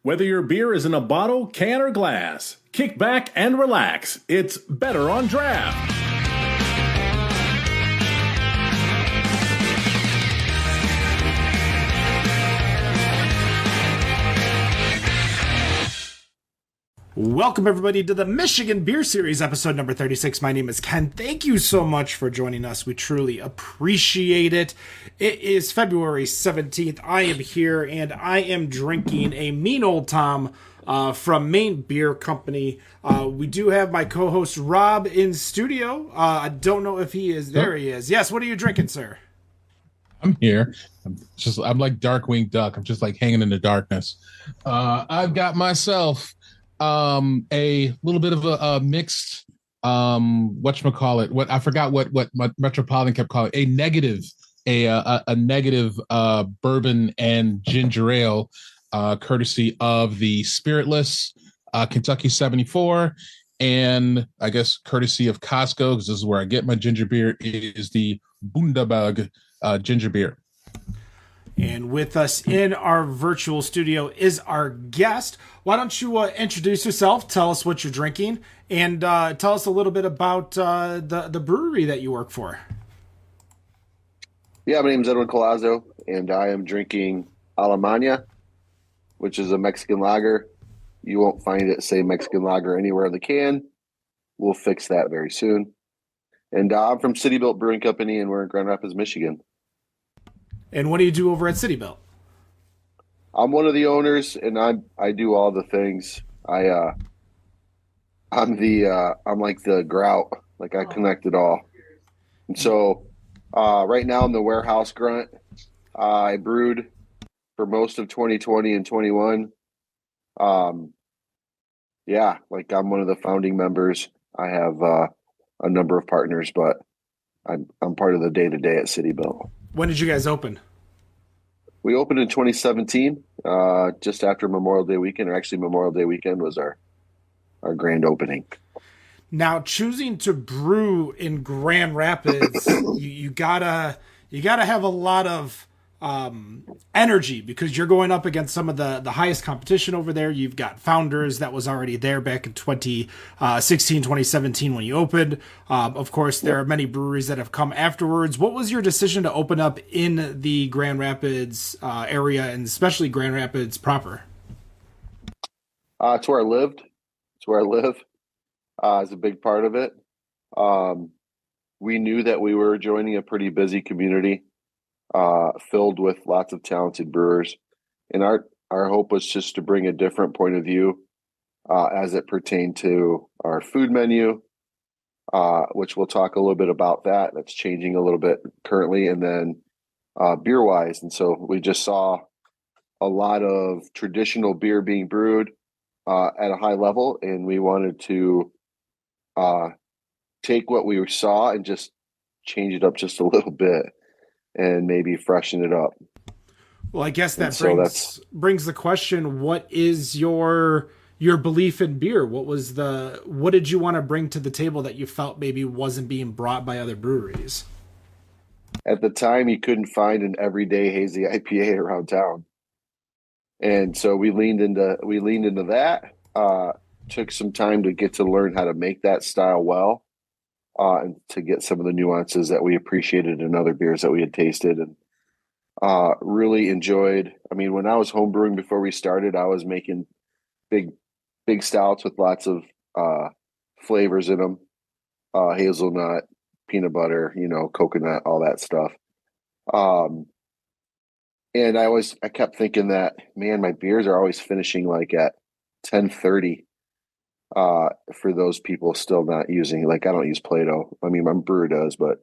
Whether your beer is in a bottle, can, or glass, kick back and relax. It's better on draft. Welcome, everybody, to the Michigan Beer Series, episode number 36. My name is Ken. Thank you so much for joining us. We truly appreciate it. It is February 17th. I am here, and I am drinking a Mean Old Tom from Maine Beer Company. We do have my co-host Rob in studio. I don't know if he is. There he is. Yes, what are you drinking, sir? I'm here. I'm like Darkwing Duck. I'm just like hanging in the darkness. I've got myself a little bit of a mixed whatchamacallit, what I forgot what Metropolitan kept calling a negative bourbon and ginger ale, courtesy of the Spiritless Kentucky 74, and I guess courtesy of Costco, because this is where I get my ginger beer, is the Bundaberg ginger beer. And with us in our virtual studio is our guest. Why don't you introduce yourself, tell us what you're drinking, and tell us a little bit about the brewery that you work for. Yeah, my name is Edwin Collazo, and I am drinking Alemania, which is a Mexican lager. You won't find it say Mexican lager anywhere in the can. We'll fix that very soon. And I'm from City Built Brewing Company, and we're in Grand Rapids, Michigan. And what do you do over at City Built? I'm one of the owners, and I do all the things. I'm like the grout, like I connect it all. And so right now I'm the warehouse grunt. I brewed for most of 2020 and 21. Yeah, like I'm one of the founding members. I have a number of partners, but I'm part of the day-to-day at City Built. When did you guys open? We opened in 2017, just after Memorial Day weekend, or actually Memorial Day weekend was our grand opening. Now, choosing to brew in Grand Rapids, you gotta have a lot of energy, because you're going up against some of the highest competition over there. You've got Founders that was already there back in 2016, 2017 when you opened. Of course, there are many breweries that have come afterwards. What was your decision to open up in the Grand Rapids area, and especially Grand Rapids proper? It's where I lived. It's where I live. Is a big part of it. We knew that we were joining a pretty busy community, filled with lots of talented brewers. And our hope was just to bring a different point of view as it pertained to our food menu, which we'll talk a little bit about that. That's changing a little bit currently. And then beer-wise. And so we just saw a lot of traditional beer being brewed at a high level. And we wanted to take what we saw and just change it up just a little bit, and maybe freshen it up. Well, I guess that brings the question: what is your belief in beer? What did you want to bring to the table that you felt maybe wasn't being brought by other breweries? At the time, you couldn't find an everyday hazy IPA around town, and so we leaned into that. Took some time to get to learn how to make that style well, and to get some of the nuances that we appreciated in other beers that we had tasted, and really enjoyed. I mean, when I was home brewing before we started, I was making big stouts with lots of flavors in them, hazelnut, peanut butter, coconut, all that stuff. And I kept thinking that, man, my beers are always finishing like at 10:30. For those people still not using, like, I don't use Play-Doh. I mean, my brewer does, but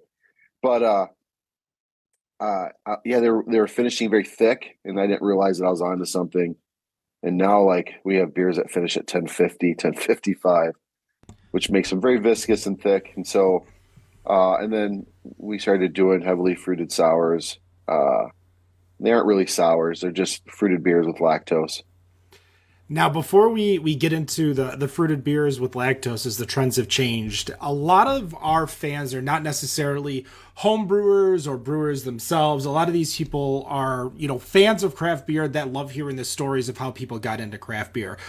yeah, they were finishing very thick, and I didn't realize that I was onto something. And now, like, we have beers that finish at 10:50, 10:55, which makes them very viscous and thick. And so, and then we started doing heavily fruited sours. They aren't really sours; they're just fruited beers with lactose. Now, before we get into the fruited beers with lactose, as the trends have changed, a lot of our fans are not necessarily home brewers or brewers themselves. A lot of these people are, fans of craft beer that love hearing the stories of how people got into craft beer.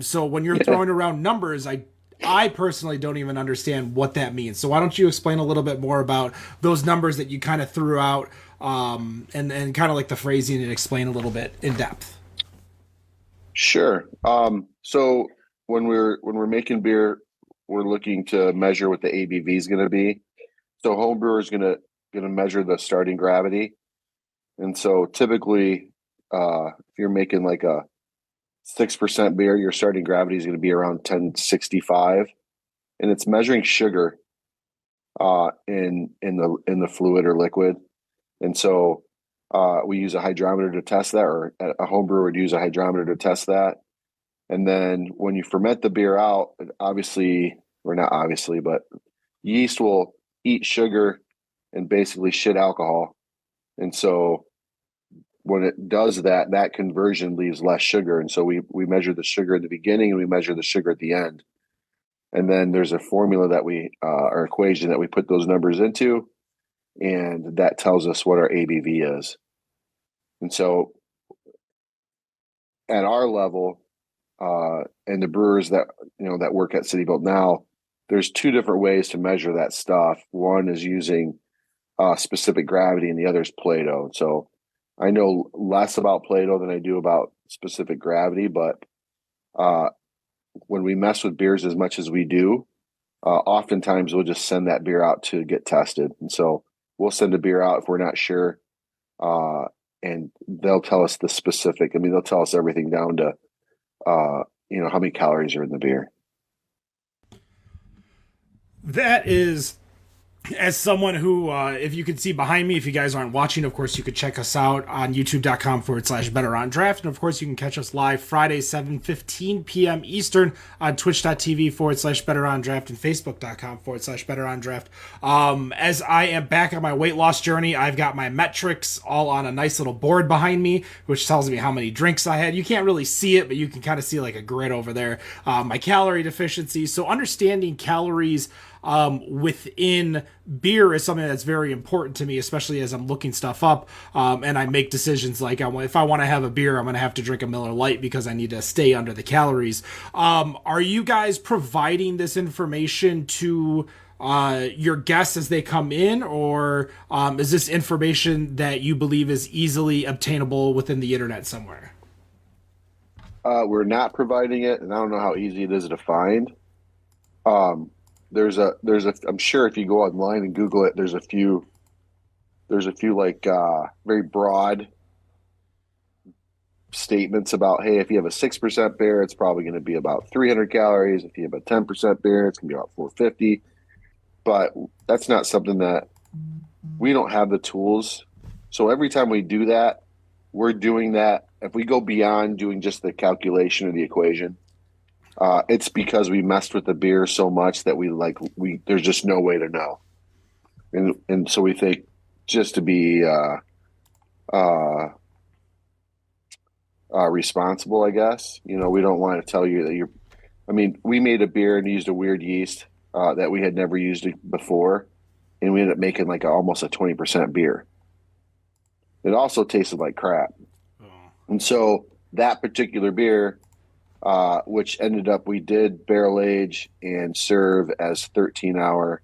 So when you're throwing around numbers, I personally don't even understand what that means. So why don't you explain a little bit more about those numbers that you kind of threw out, and kind of like the phrasing, and explain a little bit in depth. Sure. So when we're making beer, we're looking to measure what the ABV is going to be. So home brewer is going to measure the starting gravity, and so typically, if you're making like a 6% beer, your starting gravity is going to be around 1065, and it's measuring sugar in the fluid or liquid, and so we use a hydrometer to test that, or a home brewer would use a hydrometer to test that. And then when you ferment the beer out, obviously, or not obviously, but yeast will eat sugar and basically shit alcohol. And so when it does that, that conversion leaves less sugar. And so we measure the sugar at the beginning and we measure the sugar at the end. And then there's a formula that or equation that we put those numbers into, and that tells us what our ABV is. And so at our level, and the brewers that that work at City Built now, there's two different ways to measure that stuff. One is using specific gravity, and the other is Plato. So I know less about Plato than I do about specific gravity, but when we mess with beers as much as we do, oftentimes we'll just send that beer out to get tested. And so we'll send a beer out if we're not sure, and they'll tell us the specific. I mean, they'll tell us everything down to how many calories are in the beer. That is, as someone who, if you can see behind me, if you guys aren't watching, of course, you could check us out on youtube.com/BetterOnDraft. And of course, you can catch us live Friday, 7:15 p.m. Eastern on twitch.tv/BetterOnDraft and Facebook.com/BetterOnDraft. As I am back on my weight loss journey, I've got my metrics all on a nice little board behind me, which tells me how many drinks I had. You can't really see it, but you can kind of see like a grid over there. My calorie deficiency. So understanding calories within beer is something that's very important to me, especially as I'm looking stuff up, and I make decisions like if I want to have a beer, I'm going to have to drink a Miller Lite because I need to stay under the calories. Are you guys providing this information to your guests as they come in, or is this information that you believe is easily obtainable within the internet somewhere? We're not providing it, and I don't know how easy it is to find. There's a I'm sure if you go online and Google it, there's a few like very broad statements about, hey, if you have a 6% beer, it's probably going to be about 300 calories. If you have a 10% beer, it's going to be about 450. But that's not something that we don't have the tools. So every time we do that, we're doing that. If we go beyond doing just the calculation or the equation, it's because we messed with the beer so much that there's just no way to know. And so we think, just to be responsible, I guess, we don't want to tell you that we made a beer and used a weird yeast that we had never used before, and we ended up making almost a 20% beer. It also tasted like crap. Oh. And so that particular beer, which ended up, we did barrel age and serve as 13-hour.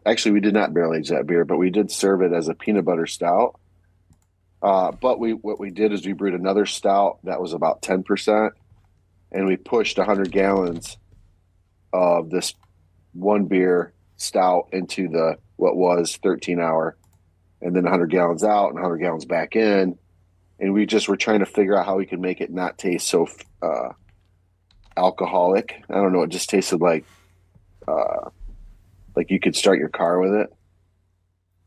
Actually, we did not barrel age that beer, but we did serve it as a peanut butter stout. But what we did is we brewed another stout that was about 10%, and we pushed 100 gallons of this one beer stout into what was 13-hour, and then 100 gallons out and 100 gallons back in. And we just were trying to figure out how we could make it not taste so alcoholic. I don't know. It just tasted like you could start your car with it.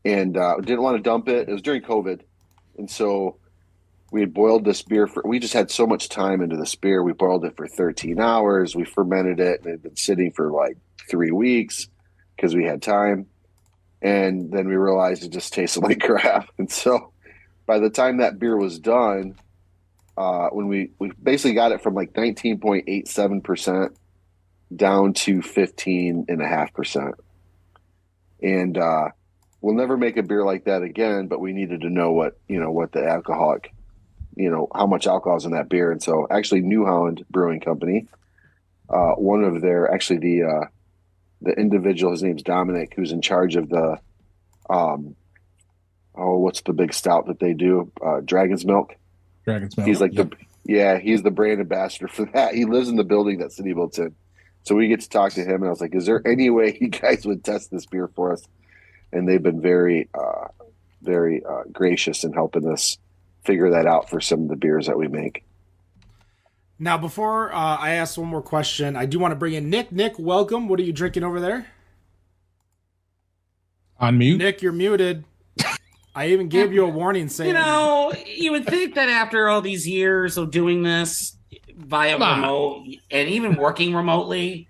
And didn't want to dump it. It was during COVID. And so we had boiled this beer we just had so much time into this beer. We boiled it for 13 hours. We fermented it, and it had been sitting for 3 weeks because we had time. And then we realized it just tasted like crap. And so by the time that beer was done, when we basically got it from like 19.87% down to 15.5%. And we'll never make a beer like that again, but we needed to know what the alcoholic, how much alcohol is in that beer. And so actually New Holland Brewing Company, one of their, actually the individual, his name's Dominic, who's in charge of the, what's the big stout that they do? Dragon's Milk. Dragon's Milk. He's like he's the brand ambassador for that. He lives in the building that City Built in. So we get to talk to him, and I was like, is there any way you guys would test this beer for us? And they've been very, very gracious in helping us figure that out for some of the beers that we make. Now, before I ask one more question, I do want to bring in Nick. Nick, welcome. What are you drinking over there? On mute? Nick, you're muted. I even gave you a warning saying... You would think that after all these years of doing this via remote and even working remotely,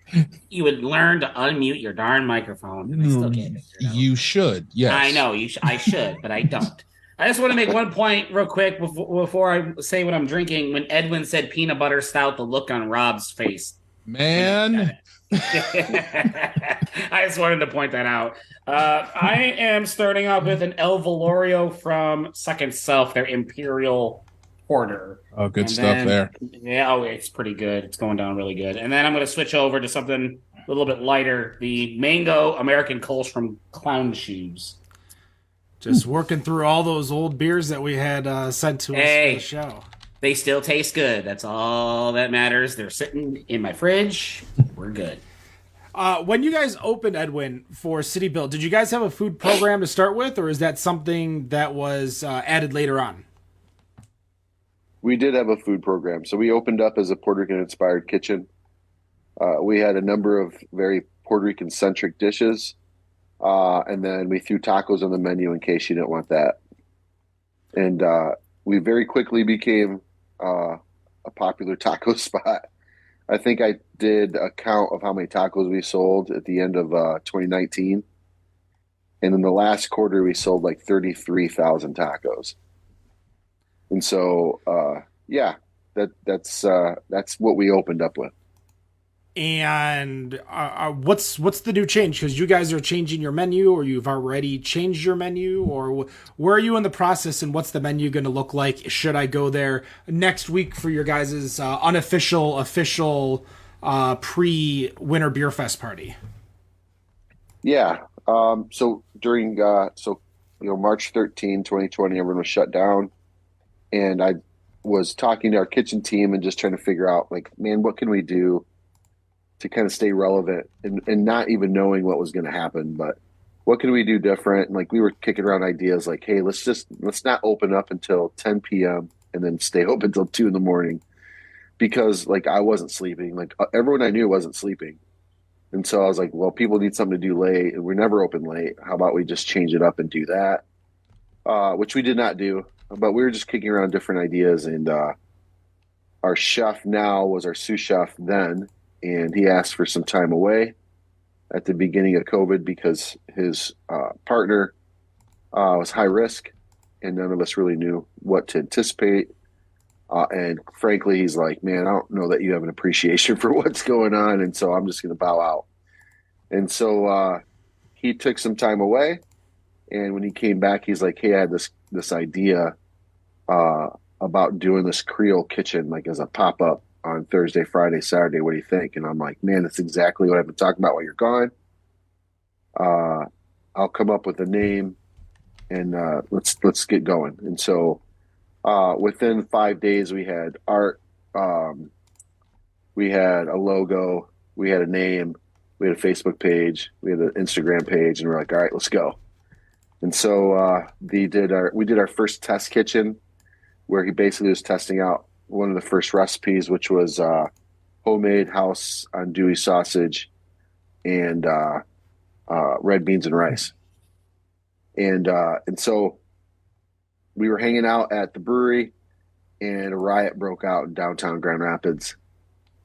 you would learn to unmute your darn microphone. I still can't figure it out. You should, yes. I know, I should, but I don't. I just want to make one point real quick before I say what I'm drinking. When Edwin said peanut butter stout, the look on Rob's face. Man. I just wanted to point that out. I am starting off with an El Velorio from Second Self, their Imperial Porter. Oh, good stuff there. Yeah, it's pretty good. It's going down really good. And then I'm going to switch over to something a little bit lighter, the Mango American Kolsch from Clown Shoes. Just working through all those old beers that we had sent to us for the show. They still taste good. That's all that matters. They're sitting in my fridge. We're good. When you guys opened, Edwin, for City Built, did you guys have a food program to start with, or is that something that was added later on? We did have a food program. So we opened up as a Puerto Rican-inspired kitchen. We had a number of very Puerto Rican-centric dishes, and then we threw tacos on the menu in case you didn't want that. And we very quickly became a popular taco spot. I think I did a count of how many tacos we sold at the end of 2019. And in the last quarter, we sold like 33,000 tacos. And so, that's what we opened up with. And what's the new change? Because you guys are changing your menu, or you've already changed your menu, or where are you in the process, and what's the menu going to look like? Should I go there next week for your guys' official pre-Winter Beer Fest party? Yeah. So during March 13, 2020, everyone was shut down, and I was talking to our kitchen team and just trying to figure out, like, man, what can we do to kind of stay relevant, and not even knowing what was going to happen, but what can we do different? And like, we were kicking around ideas like, hey, let's not open up until 10 p.m. and then stay open until 2 a.m. because like I wasn't sleeping. Like everyone I knew wasn't sleeping. And so I was like, well, people need something to do late, and we're never open late. How about we just change it up and do that? Which we did not do, but we were just kicking around different ideas. And our chef now was our sous chef then, and he asked for some time away at the beginning of COVID because his partner was high risk, and none of us really knew what to anticipate. And frankly, he's like, man, I don't know that you have an appreciation for what's going on, and so I'm just going to bow out. And so he took some time away, and when he came back, he's like, hey, I had this idea about doing this Creole kitchen, like as a pop-up on Thursday, Friday, Saturday. What do you think? And I'm like, man, that's exactly what I've been talking about while you're gone. I'll come up with a name, and let's get going. And so within 5 days, we had art, we had a logo, we had a name, we had a Facebook page, we had an Instagram page, and we're like, all right, let's go. And so we did our first test kitchen, where he basically was testing out one of the first recipes, which was homemade house andouille sausage and red beans and rice. And so we were hanging out at the brewery, and a riot broke out in downtown Grand Rapids.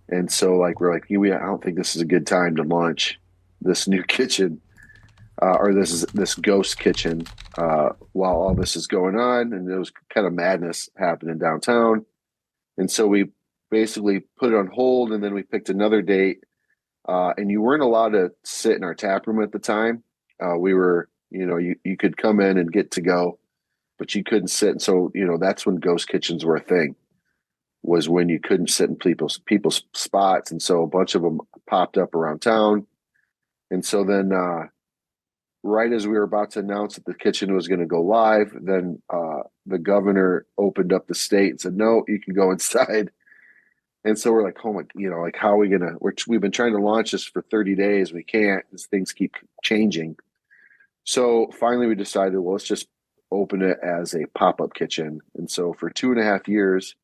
And so we're like, I don't think this is a good time to launch this new kitchen, or this ghost kitchen, while all this is going on. And there was kind of madness happening downtown. And so we basically put it on hold, and then we picked another date. And you weren't allowed to sit in our tap room at the time. We were, you could come in and get to go, but you couldn't sit. And so, that's when ghost kitchens were a thing, was when you couldn't sit in people's spots. And so a bunch of them popped up around town. And so then, right as we were about to announce that the kitchen was going to go live, then the governor opened up the state and said, no, you can go inside. And so we're like, oh my, like, how are we going to, we've been trying to launch this for 30 days. We can't, as things keep changing. So finally we decided, well, let's just open it as a pop-up kitchen. And so for 2.5 years,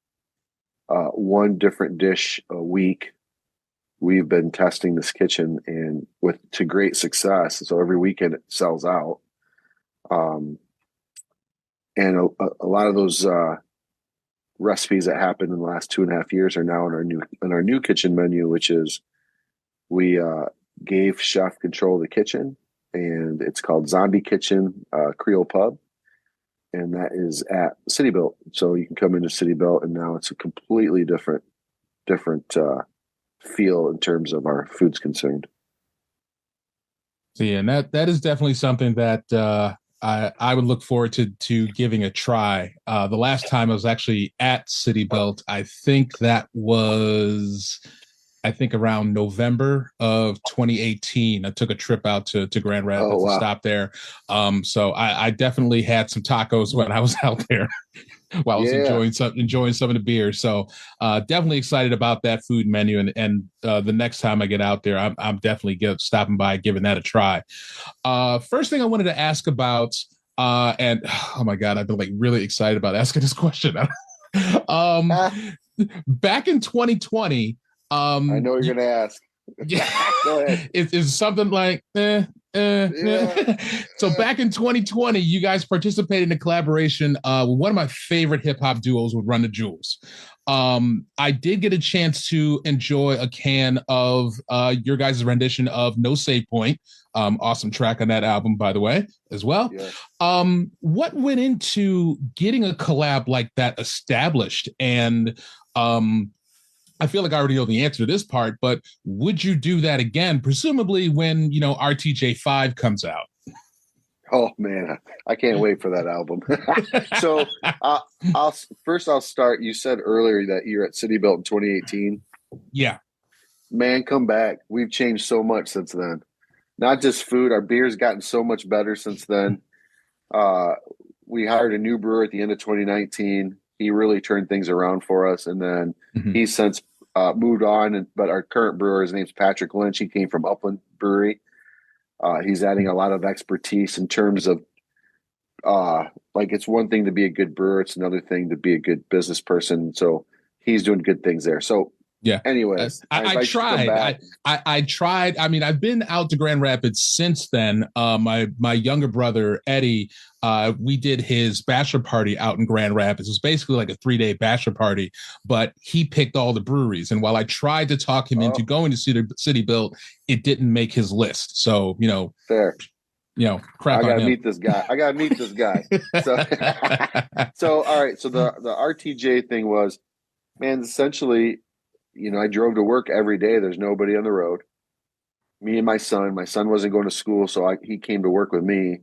one different dish a week, we've been testing this kitchen, and to great success. So every weekend it sells out. And a lot of those recipes that happened in the last 2.5 years are now in our new kitchen menu, which is we gave chef control of the kitchen, and it's called Zombie Kitchen Creole Pub, and that is at City Built. So you can come into City Built, and now it's a completely different feel in terms of our food's concerned. So yeah, and that is definitely something that I would look forward to giving a try. The last time I was actually at City Built, I think that was around November of 2018. I took a trip out to Grand Rapids and stopped there. So I definitely had some tacos when I was out there while I was enjoying some of the beer. So definitely excited about that food menu. And the next time I get out there, I'm definitely stopping by, giving that a try. First thing I wanted to ask about, and oh my God, I've been like really excited about asking this question. Back in 2020, I know you're going to ask. Yeah, Go ahead. It's something like, So back in 2020, you guys participated in a collaboration with one of my favorite hip hop duos, with Run the Jewels. I did get a chance to enjoy a can of your guys' rendition of No Save Point. Awesome track on that album, by the way, as well. Yeah. What went into getting a collab like that established? And I feel like I already know the answer to this part, but would you do that again, presumably when, RTJ5 comes out? Oh man, I can't wait for that album. So I'll start. You said earlier that you're at City Built in 2018. Yeah. Man, come back. We've changed so much since then. Not just food. Our beer's gotten so much better since then. We hired a new brewer at the end of 2019. He really turned things around for us. And then he's since moved on. But our current brewer, his name's Patrick Lynch. He came from Upland Brewery. He's adding a lot of expertise in terms of it's one thing to be a good brewer. It's another thing to be a good business person. So he's doing good things there. So yeah. Anyways, I tried. I tried. I mean, I've been out to Grand Rapids since then. My younger brother, Eddie, we did his bachelor party out in Grand Rapids. It was basically like a 3-day bachelor party, but he picked all the breweries. And while I tried to talk him into going to City Built, it didn't make his list. So, fair. Crap. I gotta meet this guy. So all right. So the RTJ thing was, man, essentially, I drove to work every day. There's nobody on the road. Me and my son. My son wasn't going to school, so he came to work with me.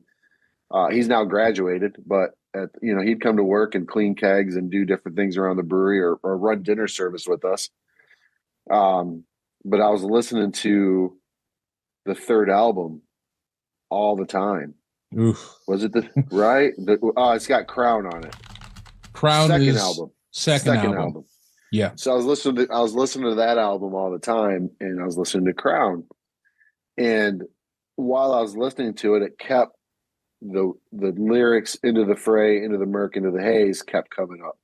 He's now graduated, but he'd come to work and clean kegs and do different things around the brewery or run dinner service with us. But I was listening to the third album all the time. Oof. Was it right? It's got Crown on it. Crown second is album. Second album. Yeah. So I was listening to that album all the time, and I was listening to Crown. And while I was listening to it, it kept the lyrics Into the Fray, Into the Murk, Into the Haze kept coming up.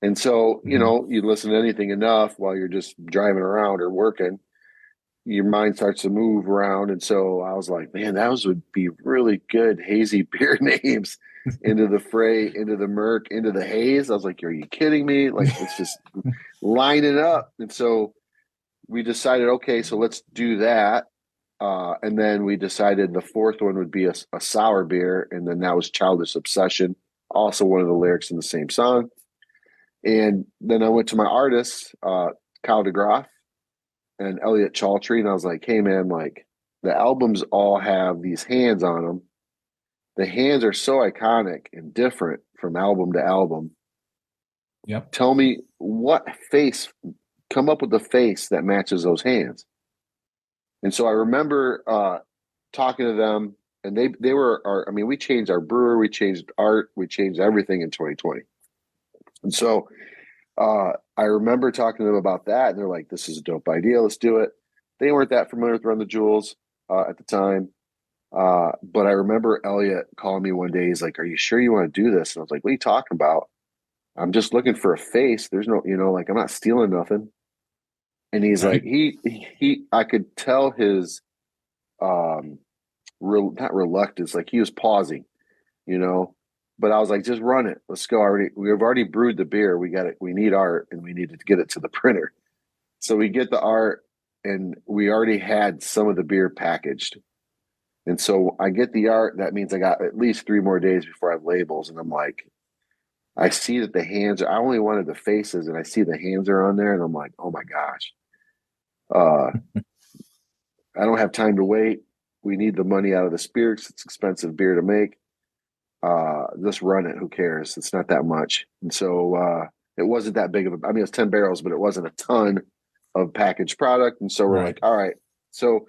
And so, you listen to anything enough while you're just driving around or working, your mind starts to move around. And so I was like, man, those would be really good hazy beer names. Into the Fray, Into the Murk, Into the Haze. I was like, are you kidding me? Like, let's just line it up. And so we decided, okay, so let's do that. And then we decided the fourth one would be a sour beer. And then that was Childish Obsession, also one of the lyrics in the same song. And then I went to my artists, Kyle DeGroff and Elliot Chaltree, and I was like, hey man, like the albums all have these hands on them. The hands are so iconic and different from album to album. Yep. Tell me what face, come up with the face that matches those hands. And so I remember talking to them, and they were I mean, we changed our brewer, we changed art, we changed everything in 2020. And so I remember talking to them about that, and they're like, this is a dope idea, let's do it. They weren't that familiar with Run the Jewels at the time. But I remember Elliot calling me one day, he's like, are you sure you want to do this? And I was like, what are you talking about? I'm just looking for a face. There's no, like I'm not stealing nothing. And he's Right. like, I could tell his, not reluctance, like he was pausing, but I was like, just run it. Let's go. We've already brewed the beer. We need art, and we needed to get it to the printer. So we get the art, and we already had some of the beer packaged. And so I get the art. That means I got at least 3 more days before I have labels. And I'm like, I see that the hands I only wanted the faces, and I see the hands are on there. And I'm like, oh my gosh, I don't have time to wait. We need the money out of the spirits. It's expensive beer to make. Just run it. Who cares? It's not that much. And so it wasn't that big of a, I mean, it's 10 barrels, but it wasn't a ton of packaged product. And so we're like, all right. So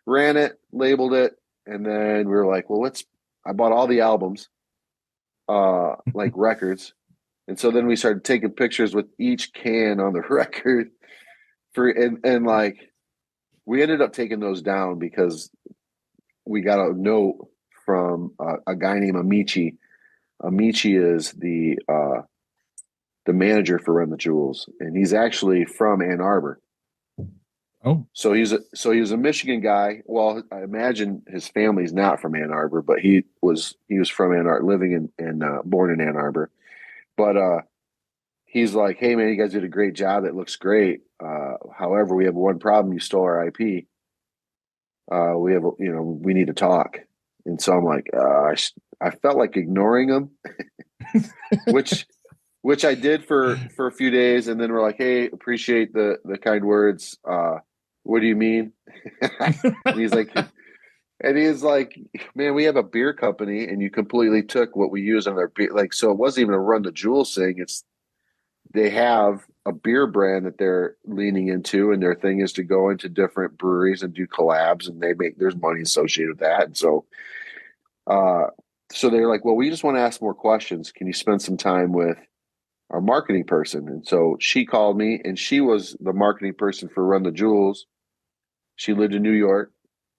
ran it, labeled it. And then we were like, well, I bought all the albums, like records. And so then we started taking pictures with each can on the record and like, we ended up taking those down because we got a note from a guy named Amici. Amici is the manager for Run the Jewels, and he's actually from Ann Arbor. Oh, so he was a Michigan guy. Well, I imagine his family's not from Ann Arbor, but he was from Ann Arbor, living in born in Ann Arbor. But he's like, hey man, you guys did a great job. It looks great. However, we have one problem. You stole our IP. We need to talk. And so I'm like, I felt like ignoring him, which I did for a few days. And then we're like, hey, appreciate the kind words. What do you mean? And he's like, man, we have a beer company, and you completely took what we use on our beer. Like, so it wasn't even a Run the Jewels thing. They have a beer brand that they're leaning into, and their thing is to go into different breweries and do collabs, and there's money associated with that. And so, so they're like, well, we just want to ask more questions. Can you spend some time with our marketing person? And so she called me, and she was the marketing person for Run the Jewels. She lived in New York,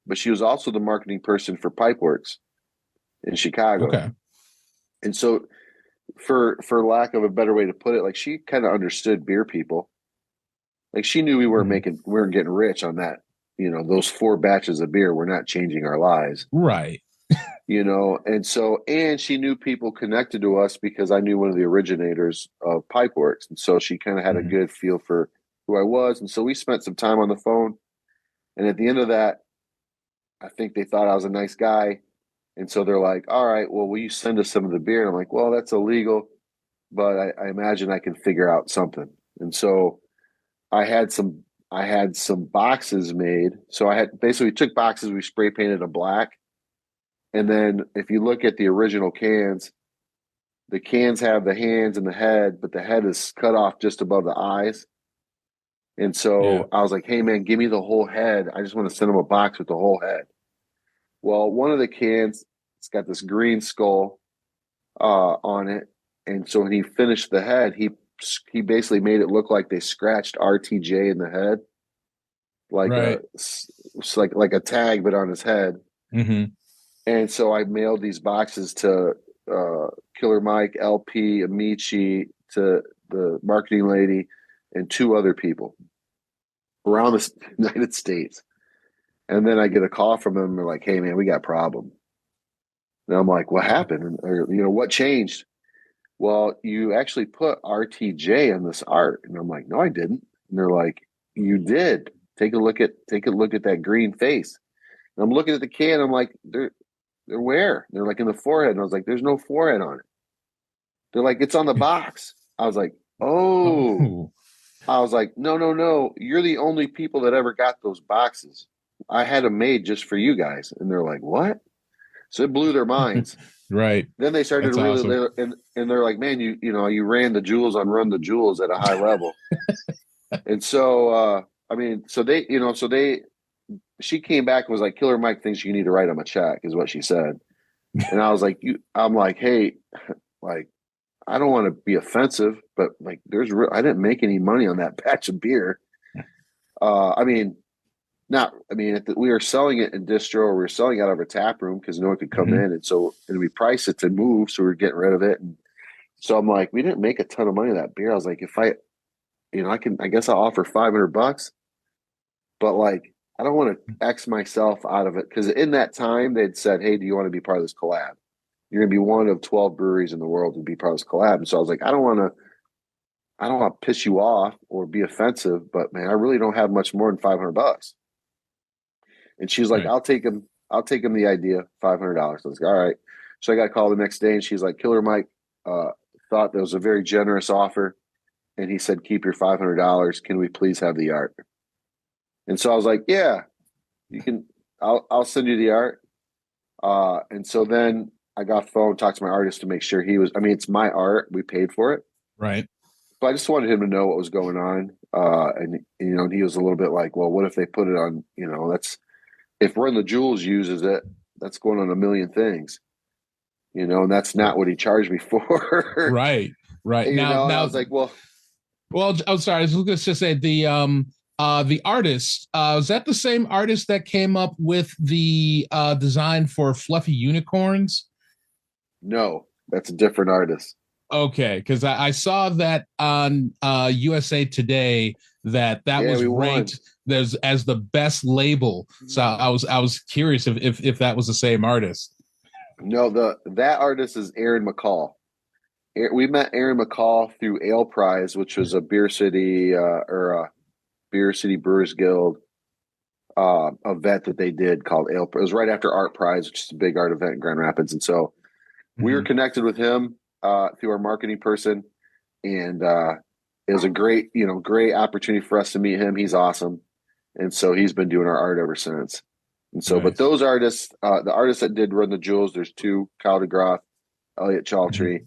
but she was also the marketing person for Pipeworks in Chicago. Okay. And so for lack of a better way to put it, like she kind of understood beer people. Like she knew we weren't getting rich on that. Those 4 batches of beer were not changing our lives. Right. And she knew people connected to us because I knew one of the originators of Pipeworks. And so she kind of had a good feel for who I was. And so we spent some time on the phone. And at the end of that, I think they thought I was a nice guy. And so they're like, all right, well, will you send us some of the beer? And I'm like, well, that's illegal, but I imagine I can figure out something. And so I had some boxes made. So I basically took boxes, we spray painted them black. And then if you look at the original cans, the cans have the hands and the head, but the head is cut off just above the eyes. And so I was like, hey man, give me the whole head. I just want to send them a box with the whole head. Well, one of the cans, it's got this green skull on it. And so when he finished the head, he basically made it look like they scratched RTJ in the head. Like like a tag, but on his head. Mm-hmm. And so I mailed these boxes to Killer Mike, LP, Amici, to the marketing lady, and 2 other people around the United States. And then I get a call from them. They're like, hey, man, we got a problem. And I'm like, what happened? Or, what changed? Well, you actually put RTJ on this art. And I'm like, no, I didn't. And they're like, you did. Take a look at that green face. And I'm looking at the can. I'm like, they're where? They're like in the forehead. And I was like, there's no forehead on it. They're like, it's on the box. I was like, Oh, Oh, I was like, no, no, no. You're the only people that ever got those boxes. I had them made just for you guys. And they're like, what? So it blew their minds. right. Then they started That's really, awesome. and they're like, man, you ran the jewels on Run the Jewels at a high level. And so, I mean, she came back and was like, Killer Mike thinks you need to write him a check, is what she said. And I was like, I'm like, hey, like, I don't want to be offensive, but like, I didn't make any money on that batch of beer. I mean, we were selling it in distro, or we were selling it out of a tap room because no one could come Mhm. in. And we priced it to move. So we were getting rid of it. And so I'm like, we didn't make a ton of money on that beer. I was like, I guess I'll offer $500, but like, I don't want to X myself out of it. Cause in that time they'd said, hey, do you want to be part of this collab? You're going to be one of 12 breweries in the world to be part of this collab. And so I was like, I don't want to piss you off or be offensive, but man, I really don't have much more than $500. And she's like, Right. I'll take him the idea, $500. I was like, all right. So I got a call the next day and she's like, Killer Mike thought that was a very generous offer. And he said, keep your $500. Can we please have the art? And so I was like, yeah, you can, I'll send you the art. And so then I got the phone, talked to my artist to make sure it's my art. We paid for it. Right. But I just wanted him to know what was going on. And he was a little bit like, well, what if they put it on, if Run the Jewels uses it, that's going on a million things, and that's not what he charged me for. Right. Right. Now, I was like, well, I'm sorry. I was going to just say the artist, was that the same artist that came up with the design for Fluffy Unicorns? no, that's a different artist. Okay, because I saw that on USA Today that was ranked as the best label. So I was curious if that was the same artist. No, that artist is Aaron McCall. We met Aaron McCall through Ale Prize, which was a Beer City Beer City Brewers Guild event that they did called Ale. It was right after Art Prize, which is a big art event in Grand Rapids, and so we were connected with him through our marketing person, and it was a great opportunity for us to meet him. He's awesome, and so he's been doing our art ever since. And so, Nice. But those artists, the artists that did Run the Jewels, there's two: Kyle DeGroff, Elliot Chaltry. Mm-hmm.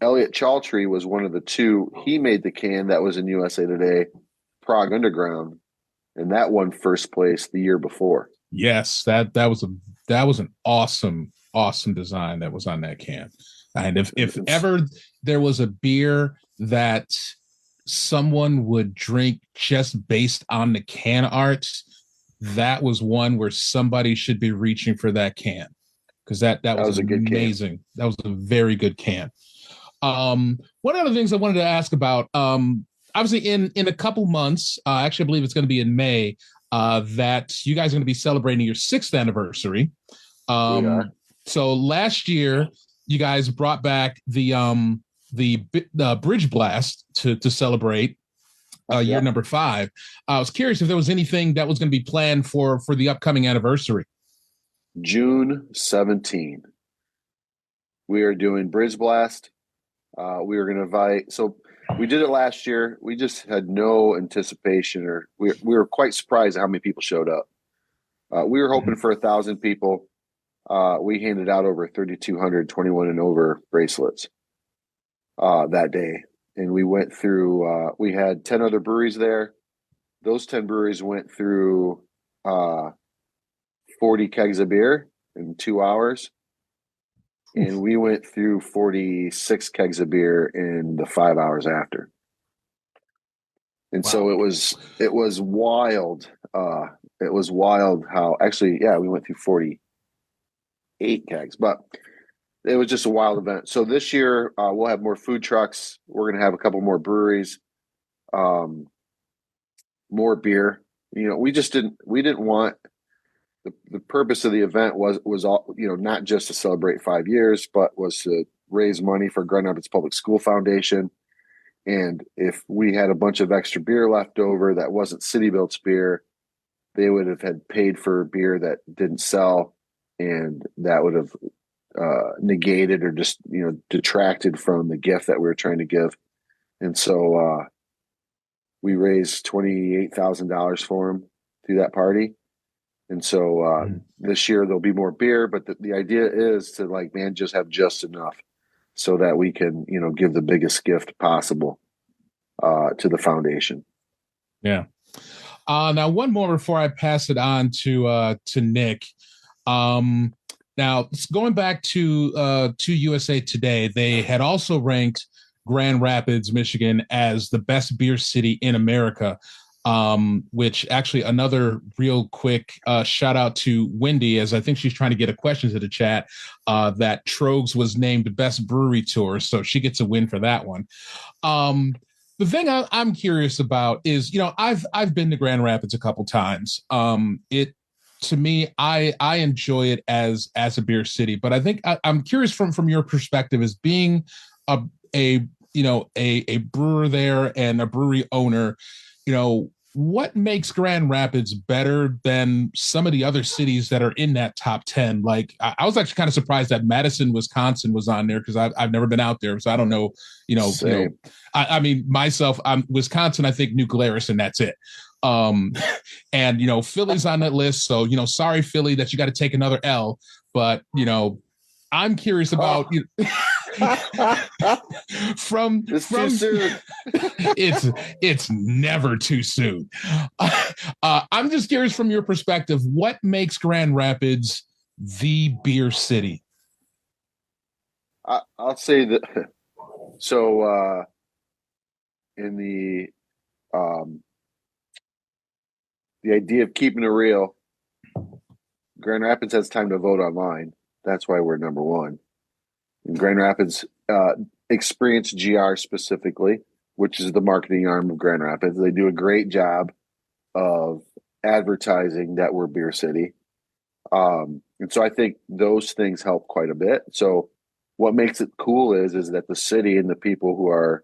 Elliot Chaltry was one of the two. He made the can that was in USA Today, Prague Underground, and that won first place the year before. Yes, that was an awesome design that was on that can. And if ever there was a beer that someone would drink just based on the can art, that was one where somebody should be reaching for that can, because that was a good amazing. That was a very good can. One of the things I wanted to ask about, obviously in a couple months, actually I believe it's going to be in May, that you guys are going to be celebrating your 6th anniversary. We are. So last year you guys brought back the Bridge Blast to celebrate year number 5. I was curious if there was anything that was going to be planned for the upcoming anniversary. June 17. We are doing Bridge Blast. We were going to invite. So we did it last year. We just had no anticipation, or we were quite surprised at how many people showed up. We were hoping for 1,000 people. We handed out over 3,200 21 and over bracelets that day. And we went through, we had 10 other breweries there. Those 10 breweries went through 40 kegs of beer in 2 hours. And we went through 46 kegs of beer in the 5 hours after. And so it was wild. It was wild how we went through 48 kegs, but it was just a wild event. So this year we'll have more food trucks. We're going to have a couple more breweries, more beer. We didn't want, the purpose of the event was all, not just to celebrate 5 years, but was to raise money for Grand Rapids Public School Foundation. And if we had a bunch of extra beer left over that wasn't City Built's beer, they would have had paid for beer that didn't sell, and that would have negated or just detracted from the gift that we were trying to give. And so we raised $28,000 for them through that party. And so this year there'll be more beer, but the idea is to just have just enough so that we can, give the biggest gift possible to the foundation. Yeah. Now one more before I pass it on to Nick. Now going back to USA Today, they had also ranked Grand Rapids, Michigan as the best beer city in America. Which actually another real quick shout out to Wendy, as I think she's trying to get a question to the chat, that Trogs was named best brewery tour. So she gets a win for that one. The thing I'm curious about is, I've been to Grand Rapids a couple times. To me, I enjoy it as a beer city, but I think I'm curious from your perspective as being a brewer there and a brewery owner, what makes Grand Rapids better than some of the other cities that are in that top 10? Like, I was actually kind of surprised that Madison, Wisconsin was on there because I've never been out there. So I don't know, I mean, myself, I'm Wisconsin, I think New Glarus, and that's it. And, Philly's on that list. So, sorry, Philly, that you got to take another L. But, I'm curious about from too soon. it's never too soon. I'm just curious from your perspective, what makes Grand Rapids the beer city? I'll say that. So in the idea of keeping it real, Grand Rapids has time to vote online. That's why we're number one. And Grand Rapids Experience GR specifically, which is the marketing arm of Grand Rapids. They do a great job of advertising that we're beer city. And so I think those things help quite a bit. So what makes it cool is that the city and the people who are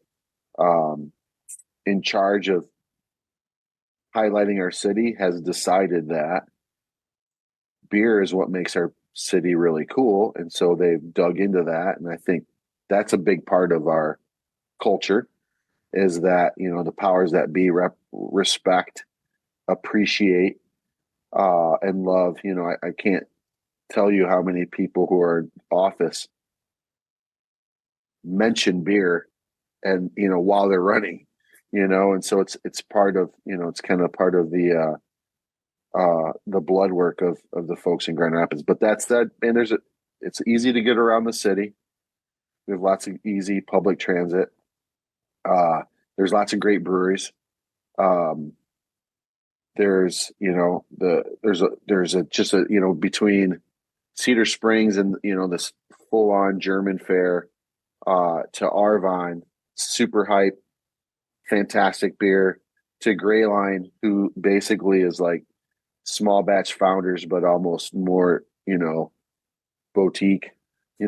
in charge of highlighting our city has decided that beer is what makes our city really cool. And so they've dug into that. And I think that's a big part of our culture is that, the powers that be respect, appreciate, and love. I can't tell you how many people who are in office mention beer and, while they're running, and so it's part of, it's kind of part of the blood work of the folks in Grand Rapids. But that's that. And it's easy to get around the city. We have lots of easy public transit. There's lots of great breweries. There's between Cedar Springs and, this full on German fare, to Arvine, super hype, fantastic beer, to Gray Line, who basically is like small batch founders, but almost more, boutique.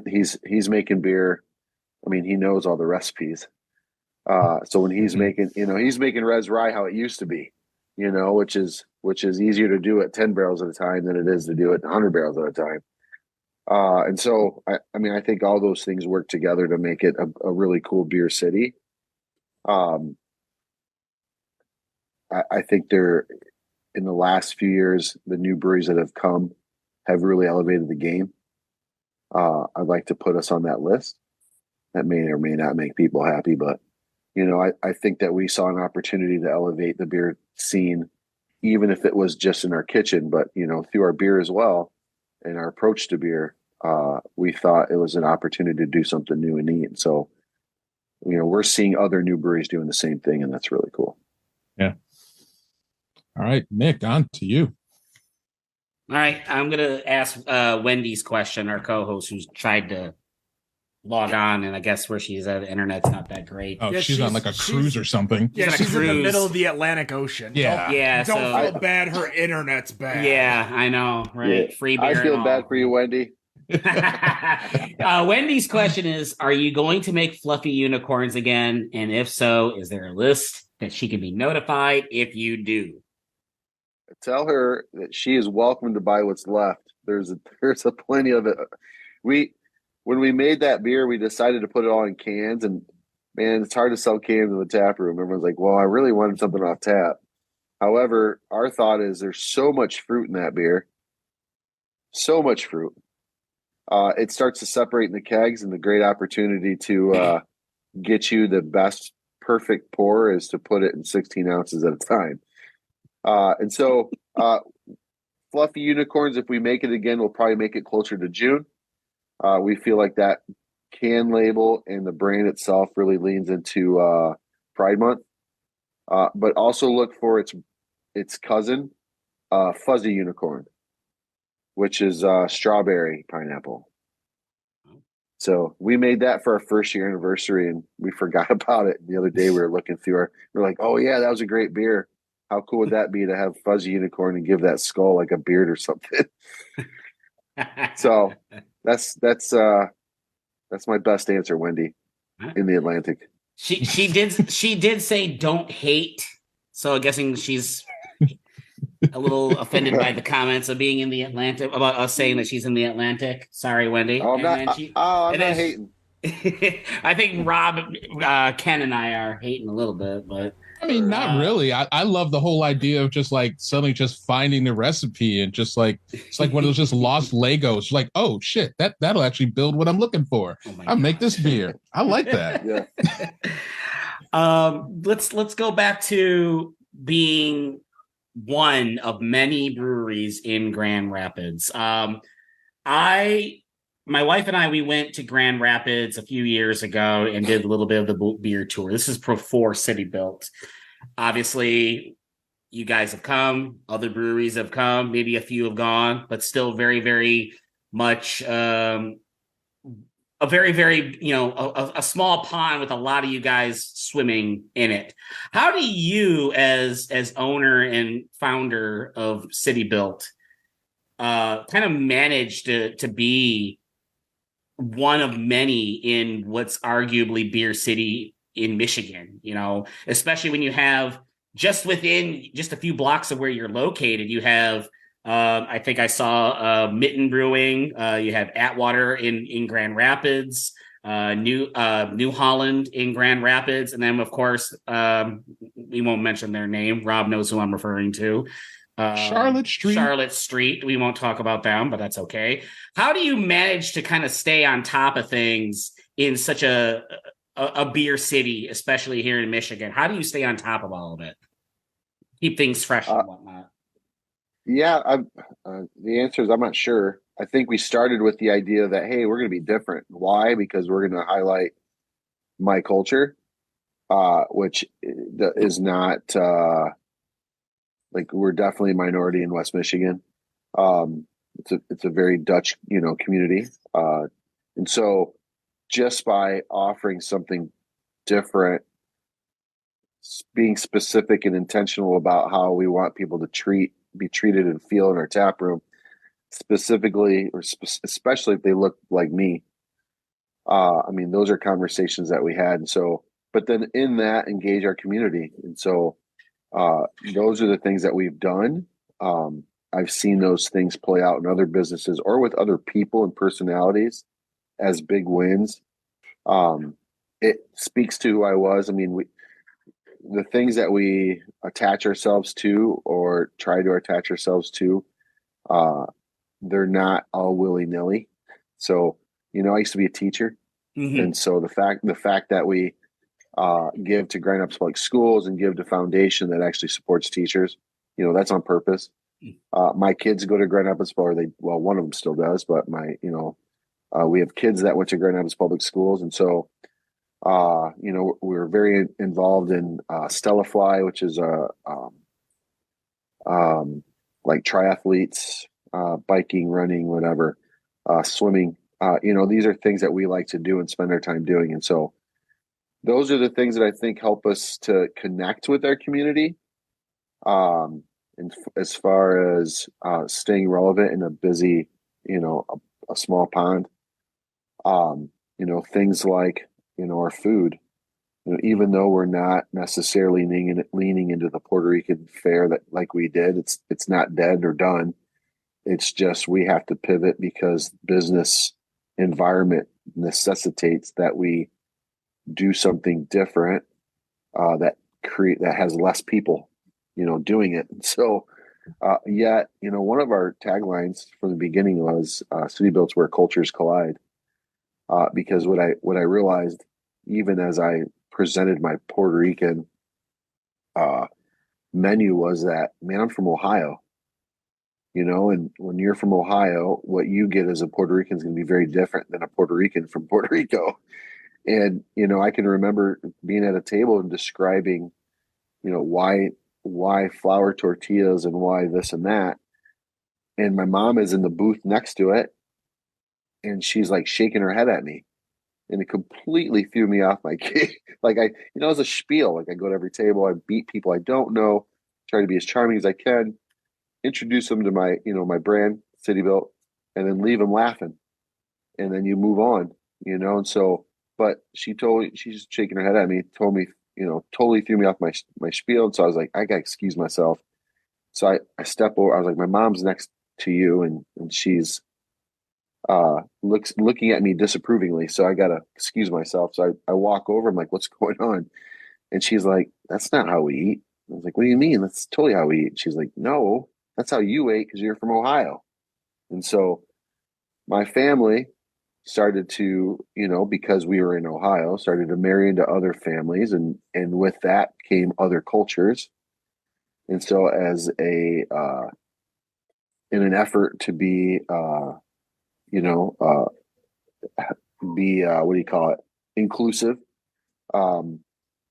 He's making beer. I mean, he knows all the recipes. So when he's making res rye how it used to be, which is easier to do at 10 barrels at a time than it is to do it 100 barrels at a time. And so, I think all those things work together to make it a really cool beer city. I think in the last few years, the new breweries that have come have really elevated the game. I'd like to put us on that list. That may or may not make people happy, but I think that we saw an opportunity to elevate the beer scene, even if it was just in our kitchen, but through our beer as well and our approach to beer, we thought it was an opportunity to do something new and neat. And so, we're seeing other new breweries doing the same thing, and that's really cool. Yeah. All right, Nick, on to you. All right, I'm going to ask Wendy's question, our co-host, who's tried to log on, and I guess where she's at, the internet's not that great. Oh, yeah, she's on like a cruise or something. Yeah, she's in the middle of the Atlantic Ocean. Yeah. Don't feel bad. Her internet's bad. Yeah, I know, right? Yeah, free beer. I feel bad for you, Wendy. Wendy's question is, are you going to make fluffy unicorns again? And if so, is there a list that she can be notified if you do? Tell her that she is welcome to buy what's left. There's a plenty of it. When we made that beer, we decided to put it all in cans, and man, it's hard to sell cans in the tap room. Everyone's like, well, I really wanted something off tap. However, our thought is there's so much fruit in that beer, so much fruit. It starts to separate in the kegs, and the great opportunity to get you the best perfect pour is to put it in 16 ounces at a time. And so Fluffy Unicorns, if we make it again, we'll probably make it closer to June. We feel like that can label and the brand itself really leans into Pride Month. But also look for its cousin, Fuzzy Unicorn, which is strawberry pineapple. So we made that for our first year anniversary, and we forgot about it. The other day we were looking through we're like, oh yeah, that was a great beer. How cool would that be to have Fuzzy Unicorn and give that skull like a beard or something? So that's my best answer, Wendy, in the Atlantic. She did say don't hate. So I'm guessing she's a little offended by the comments of being in the Atlantic, about us saying that she's in the Atlantic. Sorry, Wendy. I'm not hating. I think Rob, Ken, and I are hating a little bit, but I mean, not really. I love the whole idea of just like suddenly just finding the recipe and just like it's like one of those just lost Legos. Like, oh shit, that'll actually build what I'm looking for. I'll make this beer. I like that. Yeah. Let's go back to being one of many breweries in Grand Rapids. My wife and I, we went to Grand Rapids a few years ago and did a little bit of the beer tour. This is before City Built. Obviously, you guys have come, other breweries have come, maybe a few have gone, but still very, very much a very, very, a small pond with a lot of you guys swimming in it. How do you, as owner and founder of City Built, kind of manage to be one of many in what's arguably Beer City in Michigan, especially when you have just within just a few blocks of where you're located, you have, I think I saw Mitten Brewing, you have Atwater in Grand Rapids, New Holland in Grand Rapids, and then of course, we won't mention their name. Rob knows who I'm referring to. Charlotte Street. We won't talk about them, but that's okay. How do you manage to kind of stay on top of things in such a beer city, especially here in Michigan? How do you stay on top of all of it? Keep things fresh and whatnot. Yeah, the answer is I'm not sure. I think we started with the idea that, hey, we're going to be different. Why? Because we're going to highlight my culture, which is not like we're definitely a minority in West Michigan. It's a very Dutch, community. And so just by offering something different, being specific and intentional about how we want people to be treated and feel in our tap room, specifically, or especially if they look like me. I mean, those are conversations that we had. And so, but then in that, engage our community. And so, those are the things that we've done. I've seen those things play out in other businesses or with other people and personalities as big wins. It speaks to who I was. I mean, the things that we attach ourselves to or try to attach ourselves to, they're not all willy-nilly. So, I used to be a teacher. Mm-hmm. And so the fact that we give to Grand Rapids Public Schools and give to foundation that actually supports teachers, that's on purpose. My kids go to Grand Rapids, or one of them still does, but we have kids that went to Grand Rapids Public Schools. And so, we're very involved in Stella Fly, which is like triathletes, biking, running, whatever, swimming. These are things that we like to do and spend our time doing. And so those are the things that I think help us to connect with our community. And as far as staying relevant in a busy, a small pond, things like, our food, even though we're not necessarily leaning into the Puerto Rican fare that like we did, it's not dead or done. It's just, we have to pivot because business environment necessitates that we do something different that has less people, doing it. So, yet, one of our taglines from the beginning was City Built's where cultures collide. Because what I realized, even as I presented my Puerto Rican menu, was that, man, I'm from Ohio, and when you're from Ohio, what you get as a Puerto Rican is going to be very different than a Puerto Rican from Puerto Rico. And I can remember being at a table and describing, why flour tortillas and why this and that. And my mom is in the booth next to it, and she's like shaking her head at me. And it completely threw me off my game. Like as a spiel, like I go to every table, I beat people I don't know, try to be as charming as I can, introduce them to my, my brand, City Built, and then leave them laughing. And then you move on, and so, but she's shaking her head at me, told me, totally threw me off my spiel. And so I was like, I got to excuse myself. So I step over, I was like, my mom's next to you, and she's, looking at me disapprovingly. So I got to excuse myself. So I walk over, I'm like, what's going on? And she's like, that's not how we eat. I was like, what do you mean? That's totally how we eat. She's like, no, that's how you ate, because you're from Ohio. And so my family started to, because we were in Ohio, started to marry into other families, and with that came other cultures. And so as in an effort to be, what do you call it? Inclusive.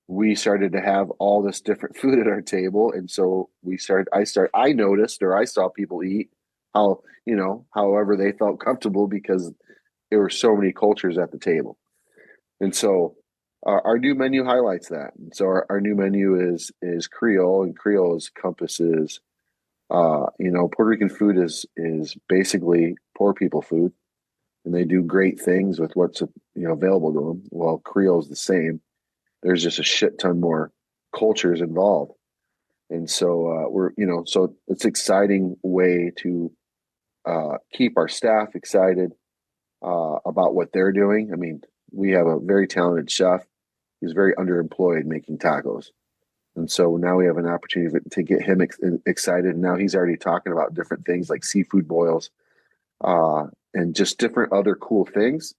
We started to have all this different food at our table. And so I noticed, or I saw people eat how, however they felt comfortable, because there were so many cultures at the table. And so our new menu highlights that. And so our new menu is Creole, and Creole encompasses, Puerto Rican food is basically poor people food, and they do great things with what's, available to them. Well, Creole is the same. There's just a shit ton more cultures involved. And so so it's an exciting way to keep our staff excited about what they're doing. I mean, we have a very talented chef. He's very underemployed making tacos. And so now we have an opportunity to get him excited. And now he's already talking about different things like seafood boils and just different other cool things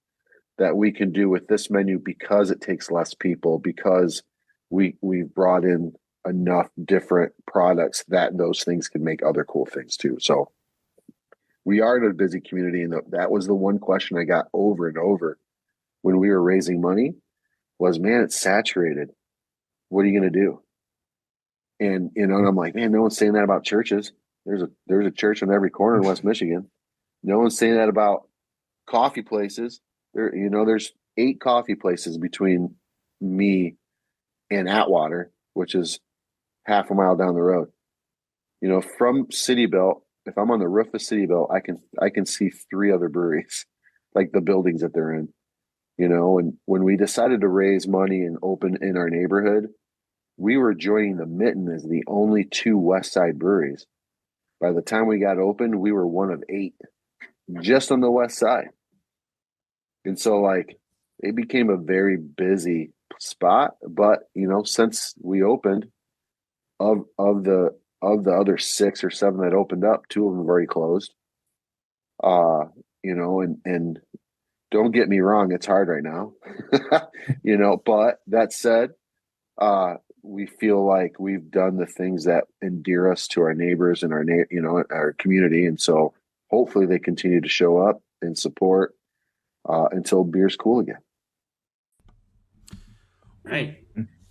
that we can do with this menu, because it takes less people, because we've brought in enough different products that those things can make other cool things too. So we are in a busy community, and that was the one question I got over and over when we were raising money was, man, it's saturated. What are you going to do? And, and I'm like, man, no one's saying that about churches. There's a church on every corner in West Michigan. No one's saying that about coffee places. There's 8 coffee places between me and Atwater, which is half a mile down the road. From City Built, if I'm on the roof of City Built, I can see 3 other breweries, like the buildings that they're in. And when we decided to raise money and open in our neighborhood, we were joining the Mitten as the only 2 West Side breweries. By the time we got open, we were one of 8 just on the West Side. And so it became a very busy spot. But, since we opened, of the other 6 or 7 that opened up, 2 of them have already closed. And don't get me wrong, it's hard right now. But that said, we feel like we've done the things that endear us to our neighbors and our community. And so hopefully they continue to show up and support until beer's cool again. Right.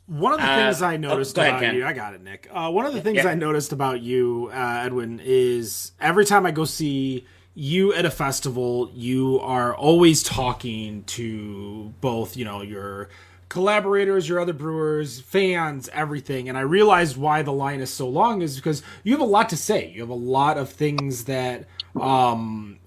One of the things I noticed about Ken. you, I got it, Nick. One of the things I noticed about you, Edwin, is every time I go see you at a festival, you are always talking to both, your collaborators, your other brewers, fans, everything. And I realized why the line is so long is because you have a lot to say. You have a lot of things that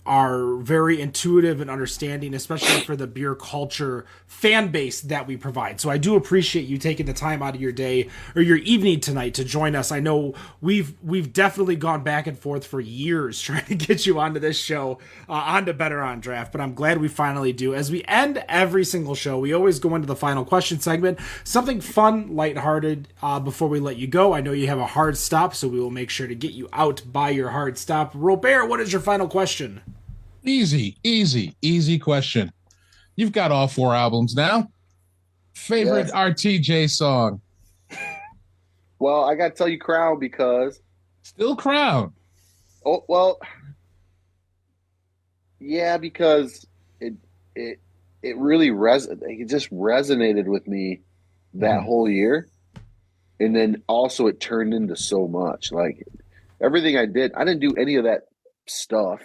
are very intuitive and understanding, especially for the beer culture fan base that we provide. So I do appreciate you taking the time out of your day or your evening tonight to join us. I know we've definitely gone back and forth for years trying to get you onto this show, onto Better on Draft, but I'm glad we finally do. As we end every single show, we always go into the final question segment, something fun, lighthearted, before we let you go. I know you have a hard stop, so we will make sure to get you out by your hard stop. Robert, what is your final question? Easy question. You've got all 4 albums now. Favorite RTJ song? Well, I got to tell you Crown because... Still Crown? Oh, well... Yeah, because it really it just resonated with me that whole year. And then also it turned into so much. Like, everything I didn't do any of that stuff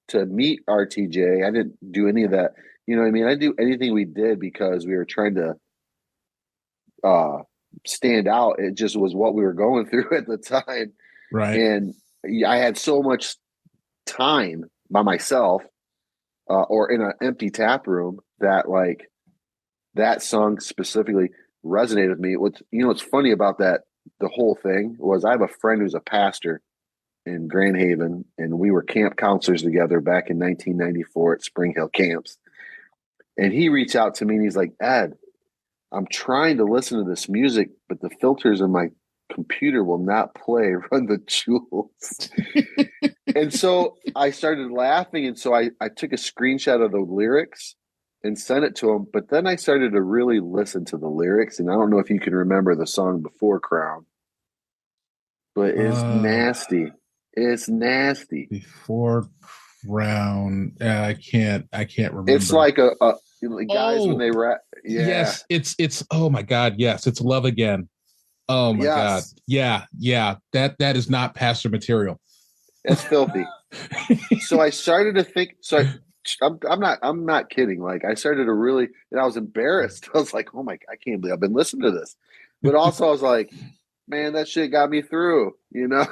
to meet RTJ. I didn't do any of that. You know what I mean? I didn't do anything we did because we were trying to stand out. It just was what we were going through at the time. Right. And I had so much time by myself or in an empty tap room that, like, that song specifically resonated with me. What's funny about that, the whole thing, was I have a friend who's a pastor in Grand Haven, and we were camp counselors together back in 1994 at Spring Hill Camps. And he reached out to me and he's like, Ed, I'm trying to listen to this music, but the filters in my computer will not play Run the Jewels. And so I started laughing. And so I took a screenshot of the lyrics and sent it to him. But then I started to really listen to the lyrics. And I don't know if you can remember the song before Crown, but it's nasty. It's nasty. Before Crown, I can't remember. It's like a guys when they rap. Yeah. Yes, it's oh my God, yes, it's Love Again. Oh my God, yeah. That is not pastor material. That's filthy. So I started to think. So I'm not kidding. Like, I started to really, and I was embarrassed. I was like, oh my, I can't believe I've been listening to this. But also I was like, man, that shit got me through, you know?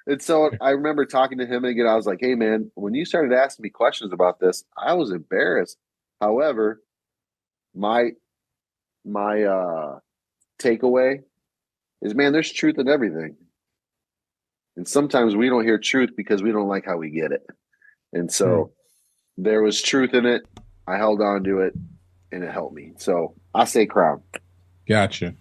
And so I remember talking to him again. I was like, hey, man, when you started asking me questions about this, I was embarrassed. However, my takeaway is, man, there's truth in everything. And sometimes we don't hear truth because we don't like how we get it. And so there was truth in it. I held on to it, and it helped me. So I say Crown. Gotcha.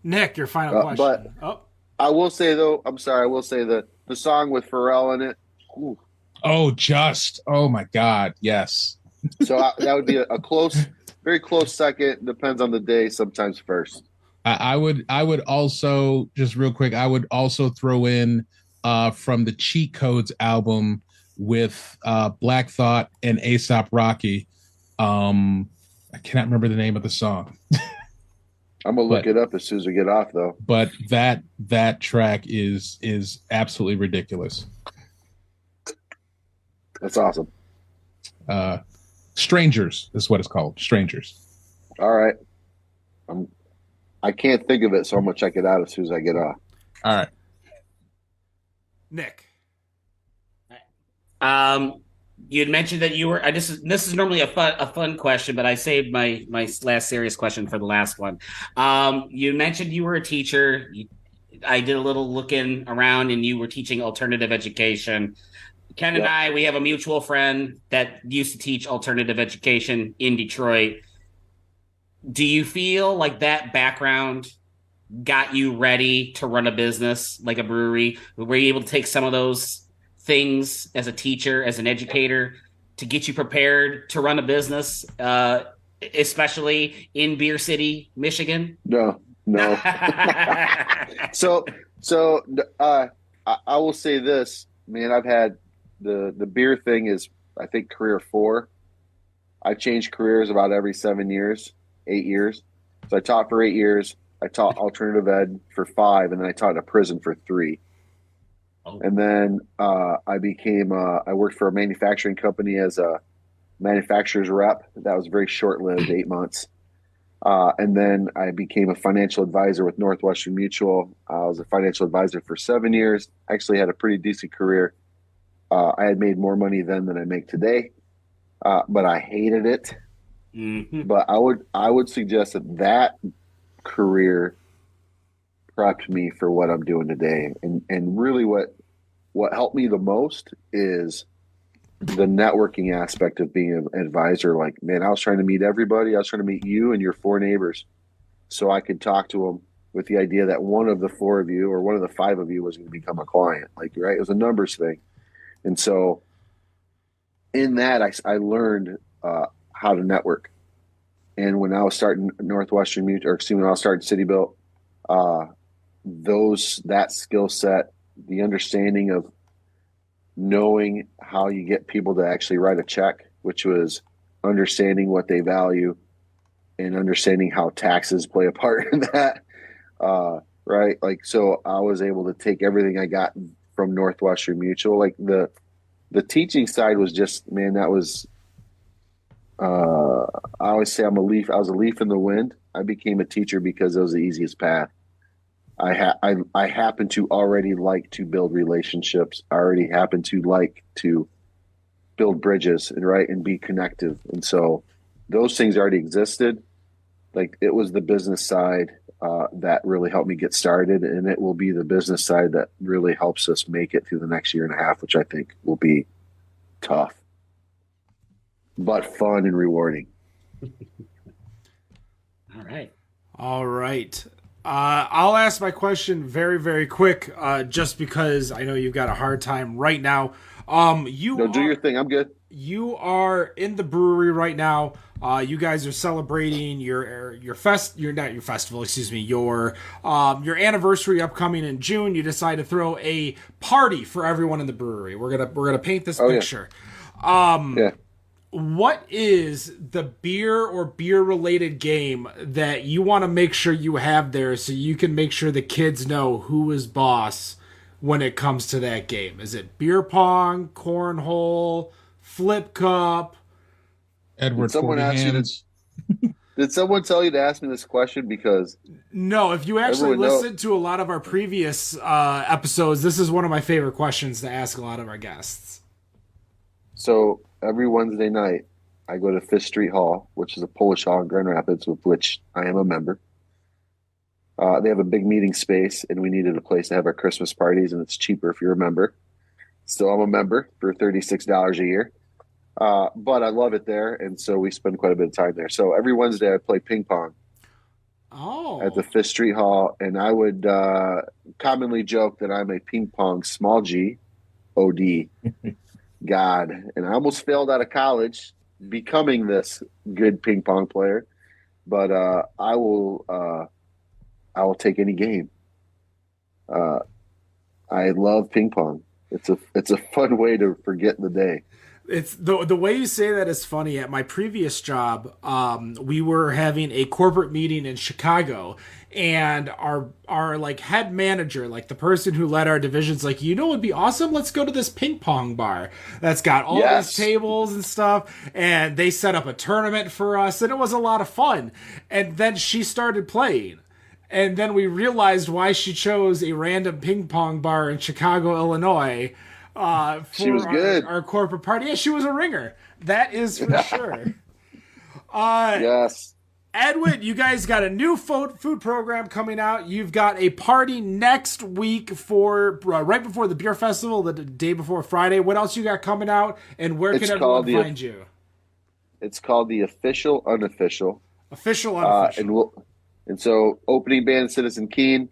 Nick, your final question. But I will say, though, I'm sorry, I will say the song with Pharrell in it. Ooh. Oh my God, yes. So that would be a close, very close second. Depends on the day. Sometimes first. I would also, just real quick, I would also throw in from the Cheat Codes album with Black Thought and A$AP Rocky. I cannot remember the name of the song. I'm gonna look it up as soon as we get off, though. But that track is absolutely ridiculous. That's awesome. Strangers is what it's called. Strangers. All right. I can't think of it, so I'm gonna check it out as soon as I get off. All right. Nick. You had mentioned that you were. This is normally a fun question, but I saved my last serious question for the last one. You mentioned you were a teacher. I did a little looking around, and you were teaching alternative education. Ken and I, we have a mutual friend that used to teach alternative education in Detroit. Do you feel like that background got you ready to run a business like a brewery? Were you able to take some of those things as a teacher, as an educator, to get you prepared to run a business, especially in Beer City, Michigan? No. So I will say this, man. I've had the beer thing is, I think, career 4. I changed careers about every 8 years. So I taught for 8 years. I taught alternative ed for 5, and then I taught in a prison for 3. Oh. And then I worked for a manufacturing company as a manufacturer's rep. That was very short-lived, 8 months. And then I became a financial advisor with Northwestern Mutual. I was a financial advisor for 7 years. Actually had a pretty decent career. I had made more money then than I make today, but I hated it. Mm-hmm. But I would suggest that career prepped me for what I'm doing today. And really what helped me the most is the networking aspect of being an advisor. Like, man, I was trying to meet everybody. I was trying to meet you and your 4 neighbors so I could talk to them with the idea that one of the 4 of you or one of the 5 of you was going to become a client. Like, right. It was a numbers thing. And so in that, I learned how to network. And when I was starting Northwestern Mutual, or excuse me, when I was starting City Built, that skill set, the understanding of knowing how you get people to actually write a check, which was understanding what they value and understanding how taxes play a part in that. Right. Like, so I was able to take everything I got from Northwestern Mutual. Like the teaching side was just, man, that was, I always say I was a leaf in the wind. I became a teacher because it was the easiest path. I happen to already like to build relationships. I already happen to like to build bridges and be connective. And so those things already existed. Like, it was the business side that really helped me get started. And it will be the business side that really helps us make it through the next year and a half, which I think will be tough, but fun and rewarding. All right. I'll ask my question very, very quick, just because I know you've got a hard time right now. Do your thing. I'm good. You are in the brewery right now. You guys are celebrating your anniversary upcoming in June. You decide to throw a party for everyone in the brewery. We're gonna paint this picture. Yeah. What is the beer or beer-related game that you want to make sure you have there so you can make sure the kids know who is boss when it comes to that game? Is it beer pong, cornhole, flip cup? Edward 40 hands. Did someone tell you to ask me this question? Because no, if you actually listen to a lot of our previous episodes, this is one of my favorite questions to ask a lot of our guests. So every Wednesday night, I go to Fifth Street Hall, which is a Polish hall in Grand Rapids, with which I am a member. They have a big meeting space, and we needed a place to have our Christmas parties, and it's cheaper if you're a member. So I'm a member for $36 a year. But I love it there, and so we spend quite a bit of time there. So every Wednesday I play ping pong at the Fifth Street Hall, and I would commonly joke that I'm a ping pong small G, OD, God. And I almost failed out of college becoming this good ping pong player, but I will take any game. I love ping pong. It's a fun way to forget the day. It's the way you say that is funny. At my previous job, we were having a corporate meeting in Chicago, and our like head manager, like the person who led our divisions, like, you know, it'd be awesome. Let's go to this ping pong bar that's got all these tables and stuff, and they set up a tournament for us, and it was a lot of fun. And then she started playing. And then we realized why she chose a random ping pong bar in Chicago, Illinois. She was good. Our corporate party. Yeah, she was a ringer. That is for sure. Yes. Edwin, you guys got a new food program coming out. You've got a party next week for right before the beer festival, the day before Friday. What else you got coming out, and where can everyone find you? It's called the Official Unofficial. Official Unofficial. And so opening band Citizen Keen,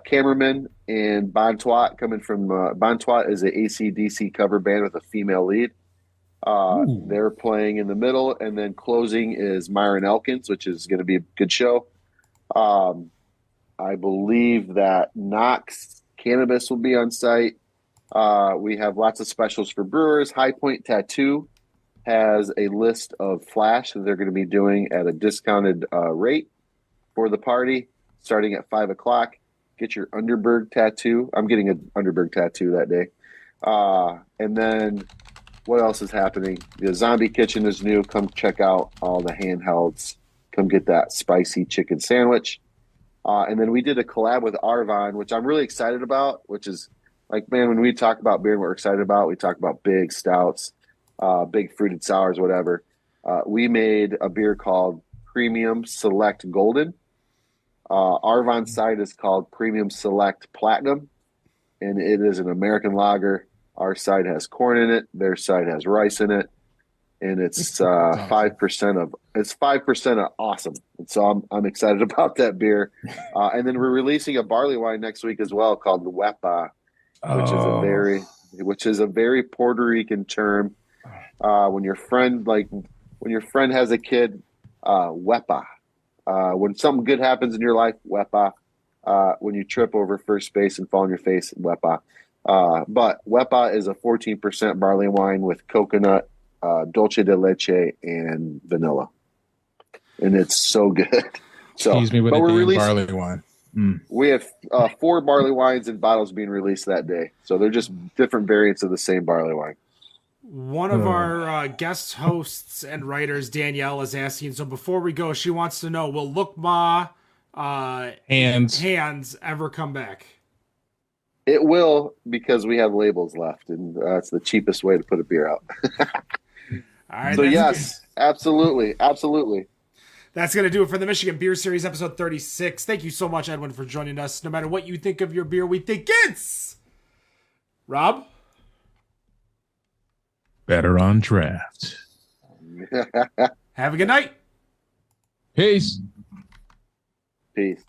cameraman, and Bontoit coming from Bontoit is an AC/DC cover band with a female lead. They're playing in the middle, and then closing is Myron Elkins, which is going to be a good show. I believe that Knox Cannabis will be on site. We have lots of specials for brewers. High Point Tattoo has a list of flash that they're going to be doing at a discounted rate for the party, starting at 5 o'clock. Get your Underberg tattoo. I'm getting an Underberg tattoo that day. And then what else is happening? The Zombie Kitchen is new. Come check out all the handhelds. Come get that spicy chicken sandwich. And then we did a collab with Arvon, which I'm really excited about, which is Like, man, when we talk about beer and what we're excited about, we talk about big stouts, big fruited sours, whatever. We made a beer called Premium Select Golden. Arvon's side is called Premium Select Platinum, and it is an American lager. Our side has corn in it. Their side has rice in it, and it's 5% of awesome. And so I'm excited about that beer. And then we're releasing a barley wine next week as well called the Wepa, which is a very Puerto Rican term. When your friend has a kid, Wepa. When something good happens in your life, Wepa. When you trip over first base and fall on your face, Wepa. But Wepa is a 14% barley wine with coconut, dulce de leche, and vanilla, and it's so good. So, tease me with a damn barley wine. We have 4 barley wines and bottles being released that day, so they're just different variants of the same barley wine. One of our guest hosts and writers, Danielle, is asking, so before we go, she wants to know, will Look Ma hands ever come back? It will, because we have labels left, and that's the cheapest way to put a beer out. All right, so yes, absolutely. That's going to do it for the Michigan Beer Series, episode 36. Thank you so much, Edwin, for joining us. No matter what you think of your beer, we think it's... Rob? Better on draft. Have a good night. Peace. Peace.